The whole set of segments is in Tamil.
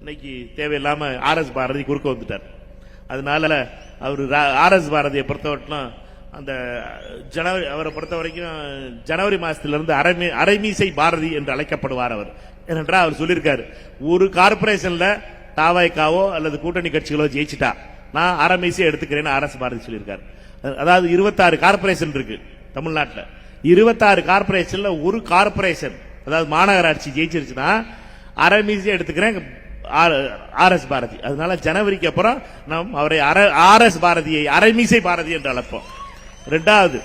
இன்னைக்கு தேவையில்லாம ஆர்எஸ் பாரதி குறுக்க வந்துட்டார். அதனால அவர் ஆர்எஸ் பாரதியை பொறுத்தவரைக்கும் அந்த ஜனவரி அவரை பொறுத்த வரைக்கும் ஜனவரி மாசத்திலிருந்து அரைமீசை பாரதி என்று அழைக்கப்படுவார். அவர் ஏனென்றால் அவர் சொல்லியிருக்காரு, ஒரு கார்பரேஷன்ல தாவாய்க்காவோ அல்லது கூட்டணி கட்சிகளோ ஜெயிச்சுட்டா நான் அரைமீசை எடுத்துக்கிறேன்னு ஆர்எஸ் பாரதி சொல்லியிருக்காரு. அதாவது 26 கார்பரேஷன் இருக்கு தமிழ்நாட்டில். 26 கார்பரேஷன்ல ஒரு கார்பரேஷன் அதாவது மாநகராட்சி ஜெயிச்சிருச்சுன்னா அரைமீசை எடுத்துக்கிறேன் ஆர்எஸ் பாரதி. அதனால ஜனவரிக்கு அப்புறம் நாம் அவரை ஆர்எஸ் பாரதியை அரைமீசை பாரதி என்று அழைப்போம். ரெண்டாவது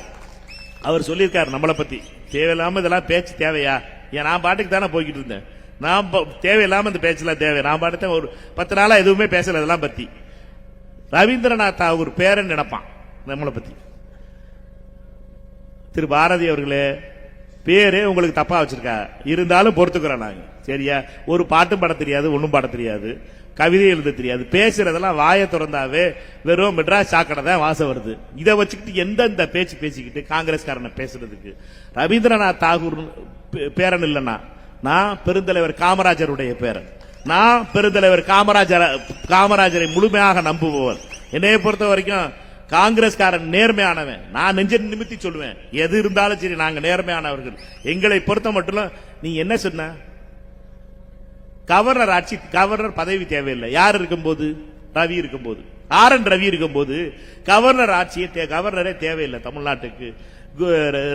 அவர் சொல்லியிருக்காரு நம்மளை பத்தி, தேவையில்லாம இதெல்லாம் பேச்சு தேவையா? ஏன் நான் பாட்டுக்கு தானே போய்கிட்டு இருந்தேன், நான் தேவையில்லாம இந்த பேச்செல்லாம் தேவை, நான் பாட்டு ஒரு 10 நாளா எதுவுமே பேசல இதெல்லாம் பத்தி. ரவீந்திரநாத் தாகூர் பேரன் நினைப்பான் நம்மளை பத்தி. திரு பாரதி அவர்களே, பேரே உங்களுக்கு தப்பா வச்சிருக்கா, இருந்தாலும் பொறுத்துக்கிறோம் நாங்க, சரியா? ஒரு பாட்டும் பாட தெரியாது, ஒன்னும் பாட தெரியாது, கவிதை எழுத தெரியாது, பேசுறதெல்லாம் வாயை திறந்தாவே வெறும் மெட்ராஸ் சாக்கடை தான் வாசம் வருது. இதை வச்சுக்கிட்டு எந்தெந்த பேச்சு பேசிக்கிட்டு காங்கிரஸ்காரனை பேசுறதுக்கு? ரவீந்திரநாத் தாகூர் பேரன் இல்லைன்னா நான் பெருந்தலைவர் காமராஜருடைய பேரன். நான் பெருந்தலைவர் காமராஜரை முழுமையாக நம்புபவர். என்னைய பொறுத்த வரைக்கும் காங்கிரஸ்காரன் நேர்மையானவன். நான் நெஞ்ச நிமித்தி சொல்லுவேன், எது இருந்தாலும் சரி நாங்க நேர்மையானவர்கள். எங்களை பொறுத்த மட்டும் நீ என்ன சொன்ன, கவர்னர் ஆட்சி, கவர்னர் பதவி தேவையில்லை. யார் இருக்கும்போது? ரவி இருக்கும்போது, ஆர்.என். ரவி இருக்கும்போது கவர்னர் ஆட்சியை கவர்னரே தேவையில்லை தமிழ்நாட்டுக்கு.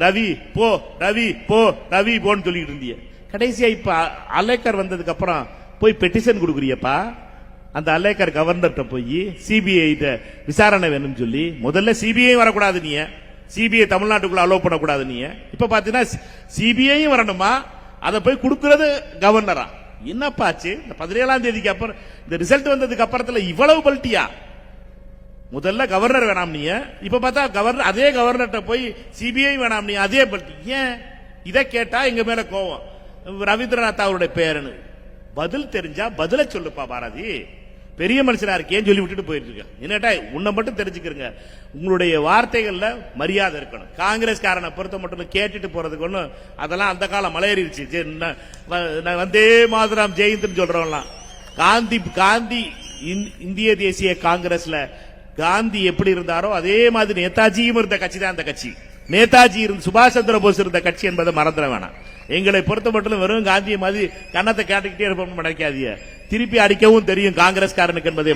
ரவி போ, ரவி போ, ரவி போன்னு சொல்லிட்டு இருந்தீங்க. கடைசியா இப்ப அலேக்கர் வந்ததுக்கு அப்புறம் போய் பெட்டிஷன் கொடுக்குறியப்பா. அந்த அலேக்கர் கவர்னர்கிட்ட போய் சிபிஐ விசாரணை வேணும்னு சொல்லி, முதல்ல சிபிஐ வரக்கூடாது, நீ சிபிஐ தமிழ்நாட்டுக்குள்ள அலோவ் பண்ணக்கூடாது. நீ இப்ப பாத்தீங்கன்னா சிபிஐயும் வரணுமா, அதை போய் கொடுக்கிறது கவர்னரா? என்னப்பாச்சு? இந்த 17ஆம் தேதிக்கு அப்புறம் இந்த ரிசல்ட் வந்ததுக்கு அப்புறத்துல இவ்வளவு பல்ட்டியா? முதல்ல கவர்னர் வேணாம் நீ, இப்ப பார்த்தா கவர்னர், அதே கவர்னர்கிட்ட போய் சிபிஐ வேணாம் நீ, அதே பல்ட்டி. ஏன் இதை கேட்டா எங்க மேல கோவம்? ரவீந்திரநாத் அவருடைய பேரனு பதில் தெரிஞ்சா பதில சொல்லுப்பா பாரதி, பெரிய மனுஷனா இருக்கேன்னு சொல்லி விட்டுட்டு போயிட்டு இருக்க. என்னட்டா உன்னை மட்டும் தெரிஞ்சுக்கிறங்க, உங்களுடைய வார்த்தைகள்ல மரியாதை இருக்கணும். காங்கிரஸ்காரனை பொறுத்த மட்டும் கேட்டுட்டு போறதுக்கு ஒண்ணு, அதெல்லாம் அந்த காலம் மலையேறிடுச்சு. வந்தே மாதராம் ஜெயந்த்னு சொல்றவங்களாம். காந்தி இந்திய தேசிய காங்கிரஸ்ல காந்தி எப்படி இருந்தாரோ அதே மாதிரி நேதாஜியும் இருந்த கட்சி தான் அந்த கட்சி. நேதாஜி இருந்து சுபாஷ் சந்திர போஸ் இருந்த கட்சி என்பதை மறந்துட வேணாம். எங்களை பொறுத்த மட்டும் வெறும் காந்திய மாதிரி கன்னத்தை கேட்டுக்கிட்டே இருப்போம் நினைக்காதீங்க. திருப்பி அடிக்கவும் தெரியும் காங்கிரஸ்காரனுக்கு என்பதை